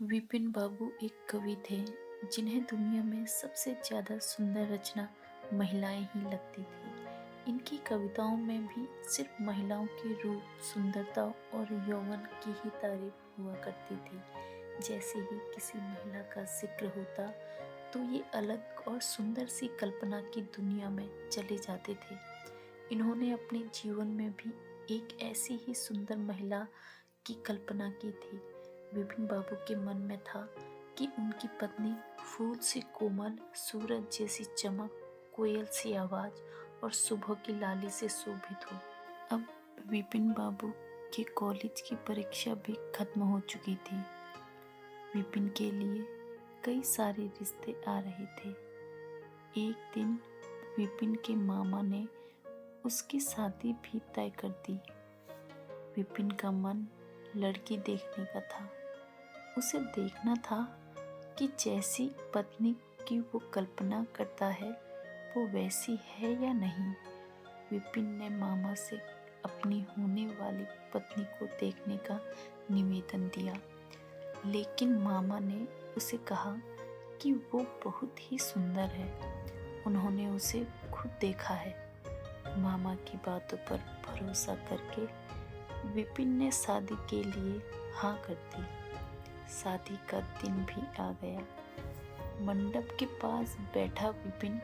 विपिन बाबू एक कवि थे जिन्हें दुनिया में सबसे ज़्यादा सुंदर रचना महिलाएं ही लगती थी। इनकी कविताओं में भी सिर्फ महिलाओं के रूप, सुंदरता और यौवन की ही तारीफ हुआ करती थी। जैसे ही किसी महिला का जिक्र होता तो ये अलग और सुंदर सी कल्पना की दुनिया में चले जाते थे। इन्होंने अपने जीवन में भी एक ऐसी ही सुंदर महिला की कल्पना की थी। विपिन बाबू के मन में था कि उनकी पत्नी फूल सी कोमल, सूरज जैसी चमक, कोयल सी आवाज और सुबह की लाली से शोभित हो। अब विपिन बाबू के कॉलेज की परीक्षा भी खत्म हो चुकी थी। विपिन के लिए कई सारे रिश्ते आ रहे थे। एक दिन विपिन के मामा ने उसकी शादी भी तय कर दी। विपिन का मन लड़की देखने का था। उसे देखना था कि जैसी पत्नी की वो कल्पना करता है वो वैसी है या नहीं। विपिन ने मामा से अपनी होने वाली पत्नी को देखने का निवेदन दिया, लेकिन मामा ने उसे कहा कि वो बहुत ही सुंदर है, उन्होंने उसे खुद देखा है। मामा की बातों पर भरोसा करके विपिन ने शादी के लिए हाँ कर दी। शादी का दिन भी आ गया। मंडप के पास बैठा विपिन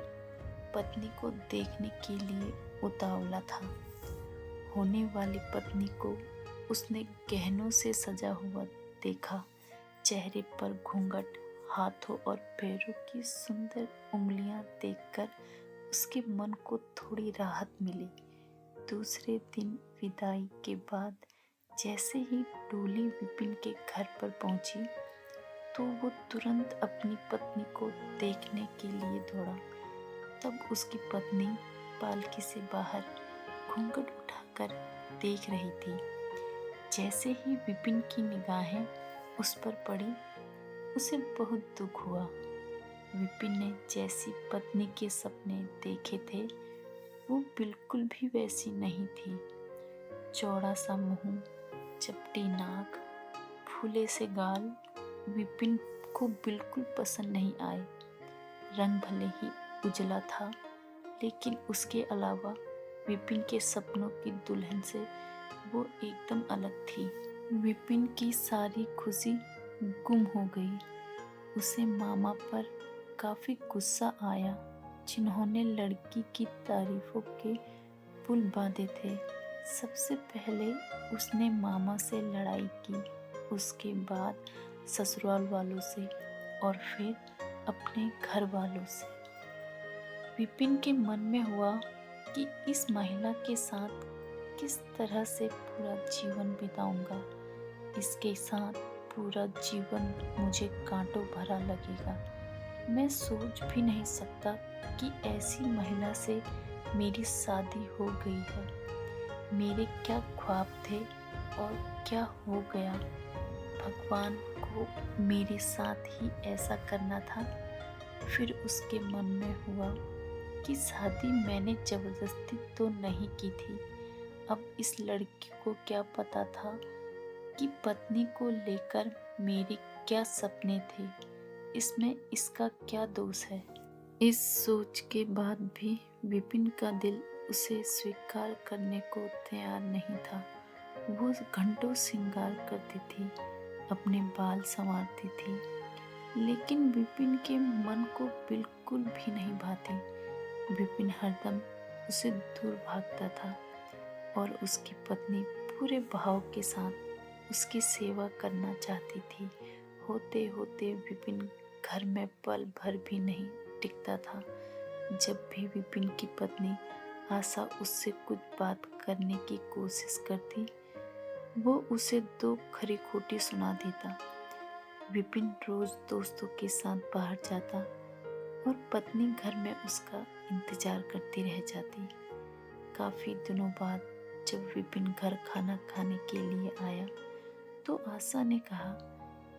पत्नी को देखने के लिए उतावला था। होने वाली पत्नी को उसने गहनों से सजा हुआ देखा। चेहरे पर घूंघट, हाथों और पैरों की सुंदर उंगलियां देखकर उसके मन को थोड़ी राहत मिली। दूसरे दिन विदाई के बाद जैसे ही डोली विपिन के घर पर पहुंची तो वो तुरंत अपनी पत्नी को देखने के लिए दौड़ा। तब उसकी पत्नी पालकी से बाहर घूंघट उठाकर देख रही थी। जैसे ही विपिन की निगाहें उस पर पड़ी, उसे बहुत दुख हुआ। विपिन ने जैसी पत्नी के सपने देखे थे वो बिल्कुल भी वैसी नहीं थी। चौड़ा सा मुंह, चपटी नाक, फूले से गाल विपिन को बिल्कुल पसंद नहीं आए। रंग भले ही उजला था, लेकिन उसके अलावा विपिन के सपनों की दुल्हन से वो एकदम अलग थी। विपिन की सारी खुशी गुम हो गई। उसे मामा पर काफी गुस्सा आया, जिन्होंने लड़की की तारीफों के पुल बांधे थे। सबसे पहले उसने मामा से लड़ाई की, उसके बाद ससुराल वालों से और फिर अपने घर वालों से। विपिन के मन में हुआ कि इस महिला के साथ किस तरह से पूरा जीवन बिताऊंगा। इसके साथ पूरा जीवन मुझे कांटों भरा लगेगा। मैं सोच भी नहीं सकता कि ऐसी महिला से मेरी शादी हो गई है। मेरे क्या ख्वाब थे और क्या हो गया। भगवान को मेरे साथ ही ऐसा करना था। फिर उसके मन में हुआ कि शादी मैंने जबरदस्ती तो नहीं की थी। अब इस लड़की को क्या पता था कि पत्नी को लेकर मेरे क्या सपने थे। इसमें इसका क्या दोष है। इस सोच के बाद भी विपिन का दिल उसे स्वीकार करने को तैयार नहीं था। वो घंटों श्रृंगार करती थी, अपने बाल संवारती थी, लेकिन विपिन के मन को बिल्कुल भी नहीं भाती। विपिन हरदम उसे दूर भागता था और उसकी पत्नी पूरे भाव के साथ उसकी सेवा करना चाहती थी। होते होते विपिन घर में पल भर भी नहीं टिकता था। जब भी विपिन की पत्नी आशा उससे कुछ बात करने की कोशिश करती, वो उसे दो खरी खोटी सुना देता। विपिन रोज दोस्तों के साथ बाहर जाता और पत्नी घर में उसका इंतजार करती रह जाती। काफी दिनों बाद जब विपिन घर खाना खाने के लिए आया तो आशा ने कहा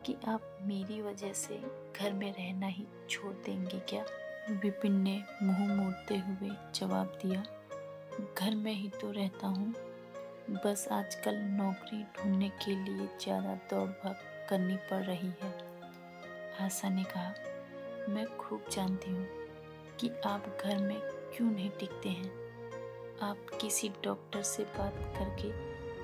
कि आप मेरी वजह से घर में रहना ही छोड़ देंगे क्या। विपिन ने मुंह मोड़ते हुए जवाब दिया, घर में ही तो रहता हूँ, बस आजकल नौकरी ढूंढने के लिए ज़्यादा दौड़ भाग करनी पड़ रही है। आशा ने कहा, मैं खूब जानती हूँ कि आप घर में क्यों नहीं टिकते हैं। आप किसी डॉक्टर से बात करके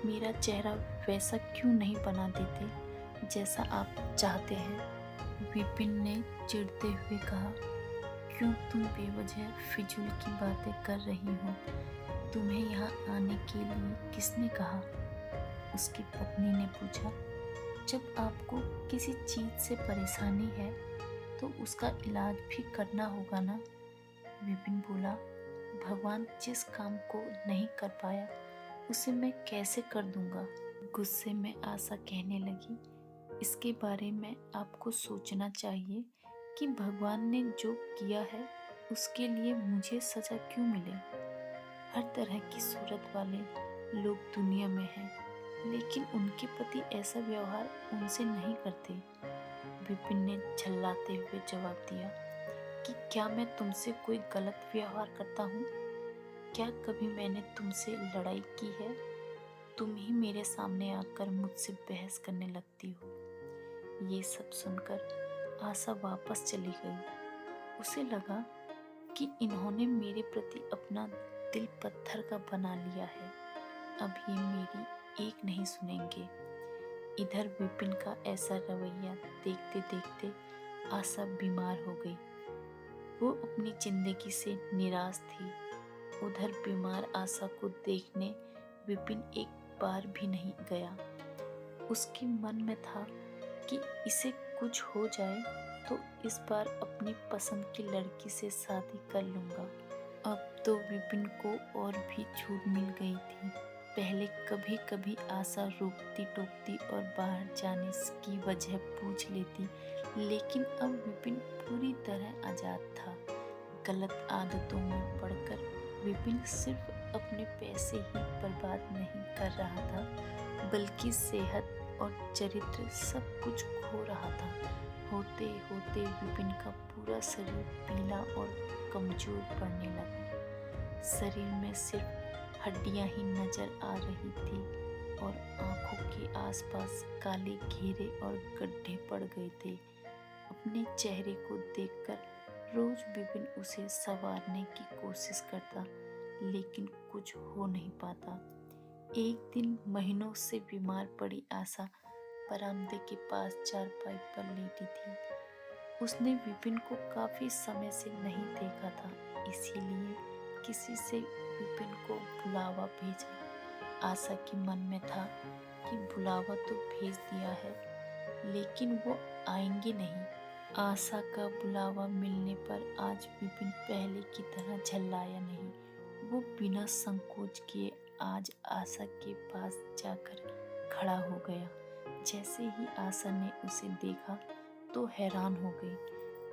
मेरा चेहरा वैसा क्यों नहीं बना देते जैसा आप चाहते हैं। विपिन ने चिढ़ते हुए कहा, क्यों तुम बेवजह फिजूल की बातें कर रही हो? तुम्हें यहाँ आने के लिए किसने कहा? उसकी पत्नी ने पूछा। जब आपको किसी चीज से परेशानी है तो उसका इलाज भी करना होगा ना। विपिन बोला, भगवान जिस काम को नहीं कर पाया उसे मैं कैसे कर दूंगा। गुस्से में आशा कहने लगी, इसके बारे में आपको सोचना चाहिए कि भगवान ने जो किया है उसके लिए मुझे सजा क्यों मिले। हर तरह की सूरत वाले लोग दुनिया में हैं, लेकिन उनके पति ऐसा व्यवहार उनसे नहीं करते। विपिन ने झल्लाते हुए जवाब दिया कि क्या मैं तुमसे कोई गलत व्यवहार करता हूँ? क्या कभी मैंने तुमसे लड़ाई की है? तुम ही मेरे सामने आकर मुझसे बहस करने लगती हो। ये सब सुनकर आशा वापस चली गई। उसे लगा कि इन्होंने मेरे प्रति अपना दिल पत्थर का बना लिया है। अब ये मेरी एक नहीं सुनेंगे। इधर विपिन का ऐसा रवैया देखते देखते आशा बीमार हो गई। वो अपनी जिंदगी से निराश थी। उधर बीमार आशा को देखने विपिन एक बार भी नहीं गया। उसके मन में था कि इसे कुछ हो जाए तो इस बार अपनी पसंद की लड़की से शादी कर लूँगा। अब तो विपिन को और भी छूट मिल गई थी। पहले कभी कभी आशा रोकती टोकती और बाहर जाने की वजह पूछ लेती, लेकिन अब विपिन पूरी तरह आज़ाद था। गलत आदतों में पड़कर विपिन सिर्फ अपने पैसे ही बर्बाद नहीं कर रहा था, बल्कि सेहत और चरित्र सब कुछ खो रहा था। होते होते विपिन का पूरा शरीर पीला और कमजोर पड़ने लगा। शरीर में सिर्फ हड्डियां ही नजर आ रही थी और आंखों के आसपास काले घेरे और गड्ढे पड़ गए थे। अपने चेहरे को देखकर रोज विपिन उसे संवारने की कोशिश करता, लेकिन कुछ हो नहीं पाता। एक दिन महीनों से बीमार पड़ी आशा बरामदे के पास चारपाई पर लेटी थी। उसने विपिन को काफी समय से नहीं देखा था, इसीलिए किसी से विपिन को बुलावा भेजा। आशा के मन में था कि बुलावा तो भेज दिया है, लेकिन वो आएंगे नहीं। आशा का बुलावा मिलने पर आज विपिन पहले की तरह झल्लाया नहीं। वो बिना संकोच किए आज आशा के पास जाकर खड़ा हो गया। जैसे ही आशा ने उसे देखा तो हैरान हो गई।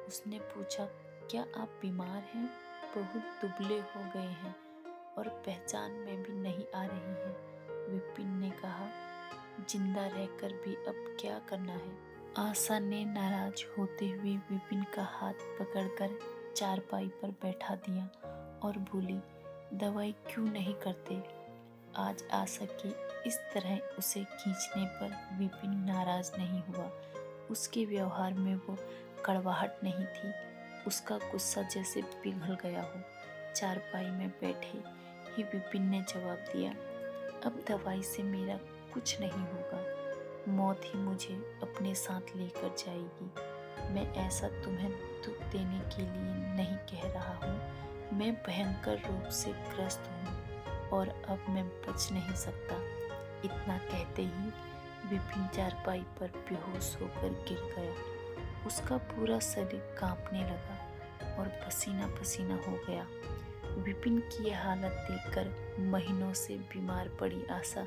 उसने पूछा, क्या आप बीमार हैं? बहुत दुबले हो गए हैं और पहचान में भी नहीं आ रही हैं। विपिन ने कहा, जिंदा रहकर भी अब क्या करना है। आशा ने नाराज होते हुए विपिन का हाथ पकड़कर चारपाई पर बैठा दिया और बोली, दवाई क्यों नहीं करते? आज आशा की इस तरह उसे खींचने पर विपिन नाराज नहीं हुआ। उसके व्यवहार में वो कड़वाहट नहीं थी। उसका गुस्सा जैसे पिघल गया हो। चारपाई में बैठे ही विपिन ने जवाब दिया, अब दवाई से मेरा कुछ नहीं होगा। मौत ही मुझे अपने साथ लेकर जाएगी। मैं ऐसा तुम्हें दुख देने के लिए नहीं कह रहा हूँ। मैं भयंकर रूप से ग्रस्त हूँ और अब मैं बच नहीं सकता। इतना कहते ही विपिन चारपाई पर बेहोश होकर गिर गया। उसका पूरा शरीर कांपने लगा और पसीना पसीना हो गया। विपिन की यह हालत देखकर महीनों से बीमार पड़ी आशा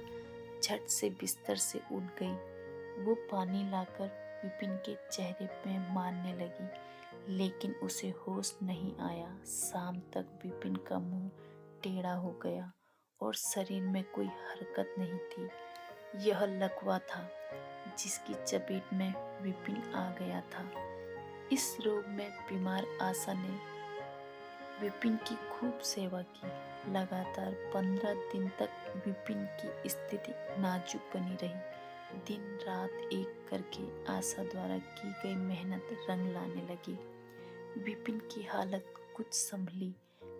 झट से बिस्तर से उठ गई। वो पानी लाकर विपिन के चेहरे पे मारने लगी, लेकिन उसे होश नहीं आया। शाम तक विपिन का मुंह टेढ़ा हो गया और शरीर में कोई हरकत नहीं थी। यह लकवा था जिसकी चपेट में विपिन आ गया था। इस रोग में बीमार आशा ने विपिन की खूब सेवा की। लगातार 15 दिन तक विपिन की स्थिति नाजुक बनी रही। दिन रात एक करके आशा द्वारा की गई मेहनत रंग लाने लगी। विपिन की हालत कुछ संभली,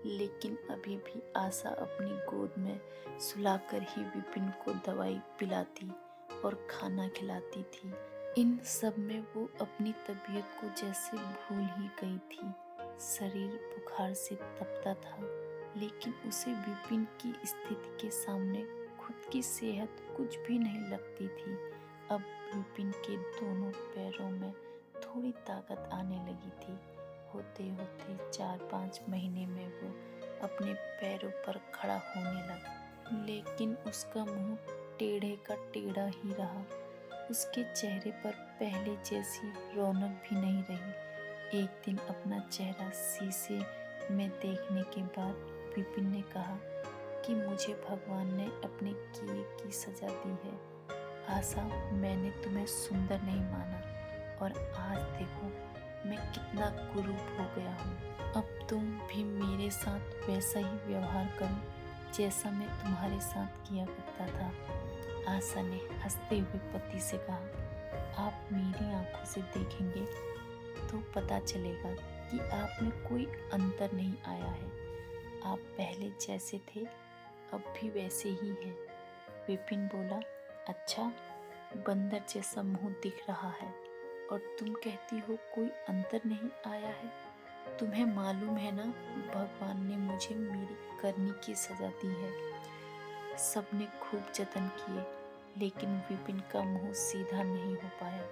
लेकिन अभी भी आशा अपनी गोद में सुलाकर ही विपिन को दवाई पिलाती और खाना खिलाती थी। इन सब में वो अपनी तबीयत को जैसे भूल ही गई थी। शरीर बुखार से तपता था, लेकिन उसे विपिन की स्थिति के सामने खुद की सेहत कुछ भी नहीं लगती थी। अब विपिन के दोनों पैरों में थोड़ी ताकत आने लगी थी। होते होते 4-5 महीने में वो अपने पैरों पर खड़ा होने लगा, लेकिन उसका मुंह टेढ़े का टेढ़ा ही रहा। उसके चेहरे पर पहले जैसी रौनक भी नहीं रही। एक दिन अपना चेहरा शीशे में देखने के बाद विपिन ने कहा कि मुझे भगवान ने अपने किए की सजा दी है। आशा, मैंने तुम्हें सुंदर नहीं माना और आज देखो मैं कितना कुरूप हो गया हूँ। अब तुम भी मेरे साथ वैसा ही व्यवहार करो जैसा मैं तुम्हारे साथ किया करता था। आशा ने हंसते हुए पति से कहा, आप मेरी आंखों से देखेंगे तो पता चलेगा कि आप में कोई अंतर नहीं आया है। आप पहले जैसे थे अब भी वैसे ही हैं। विपिन बोला, अच्छा, बंदर जैसा मुंह दिख रहा है और तुम कहती हो कोई अंतर नहीं आया है। तुम्हें मालूम है ना, भगवान ने मुझे मेरी करनी की सजा दी है। सबने खूब जतन किए, लेकिन विपिन का मुंह सीधा नहीं हो पाया।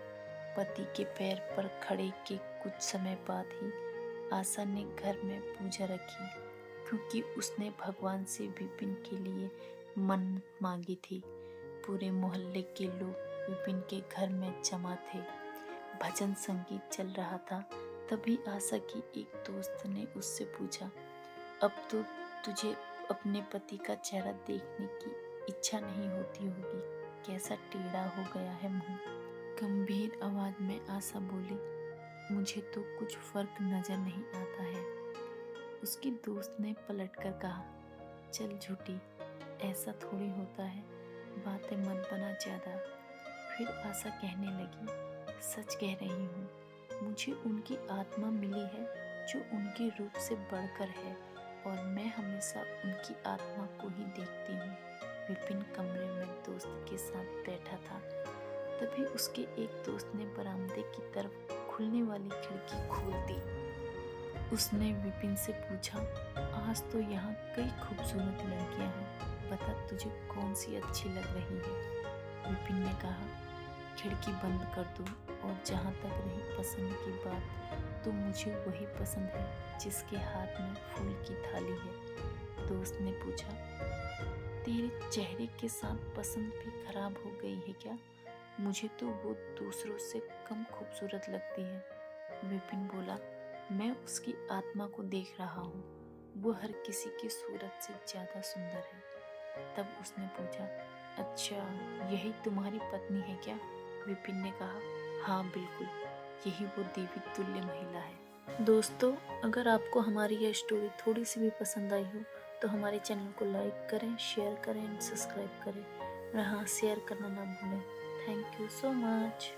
पति के पैर पर खड़े के कुछ समय बाद ही आशा ने घर में पूजा रखी, क्योंकि उसने भगवान से विपिन के लिए मन्नत मांगी थी। पूरे मोहल्ले के लोग विपिन के घर में जमा थे। भजन संगीत चल रहा था। तभी आशा की एक दोस्त ने उससे पूछा, अब तो तुझे अपने पति का चेहरा देखने की इच्छा नहीं होती होगी, कैसा टेढ़ा हो गया है मुंह। गंभीर आवाज में आशा बोली, मुझे तो कुछ फर्क नजर नहीं आता है। उसकी दोस्त ने पलटकर कहा, चल झूठी, ऐसा थोड़ी होता है, बातें मत बना ज्यादा। फिर आशा कहने लगी, सच कह रही हूँ, मुझे उनकी आत्मा मिली है जो उनके रूप से बढ़कर है और मैं हमेशा उनकी आत्मा को ही देखती हूँ। विपिन कमरे में दोस्त के साथ बैठा था। तभी उसके एक दोस्त ने बरामदे की तरफ खुलने वाली खिड़की खोल दी। उसने विपिन से पूछा, आज तो यहाँ कई खूबसूरत लड़कियां हैं, बता तुझे कौन सी अच्छी लग रही है। विपिन ने कहा, खिड़की बंद कर दो, और जहाँ तक रही पसंद की बात, तो मुझे वही पसंद है जिसके हाथ में फूल की थाली है। दोस्त ने पूछा, तेरे चेहरे के साथ पसंद भी खराब हो गई है क्या? मुझे तो वो दूसरों से कम खूबसूरत लगती है। विपिन बोला, मैं उसकी आत्मा को देख रहा हूँ, वो हर किसी की सूरत से ज्यादा सुंदर है। तब उसने पूछा, अच्छा, यही तुम्हारी पत्नी है क्या? विपिन ने कहा, हाँ बिल्कुल, यही वो देवी तुल्य महिला है। दोस्तों, अगर आपको हमारी यह स्टोरी थोड़ी सी भी पसंद आई हो तो हमारे चैनल को लाइक करें, शेयर करें, सब्सक्राइब करें और हाँ, शेयर करना ना भूलें। Thank you so much.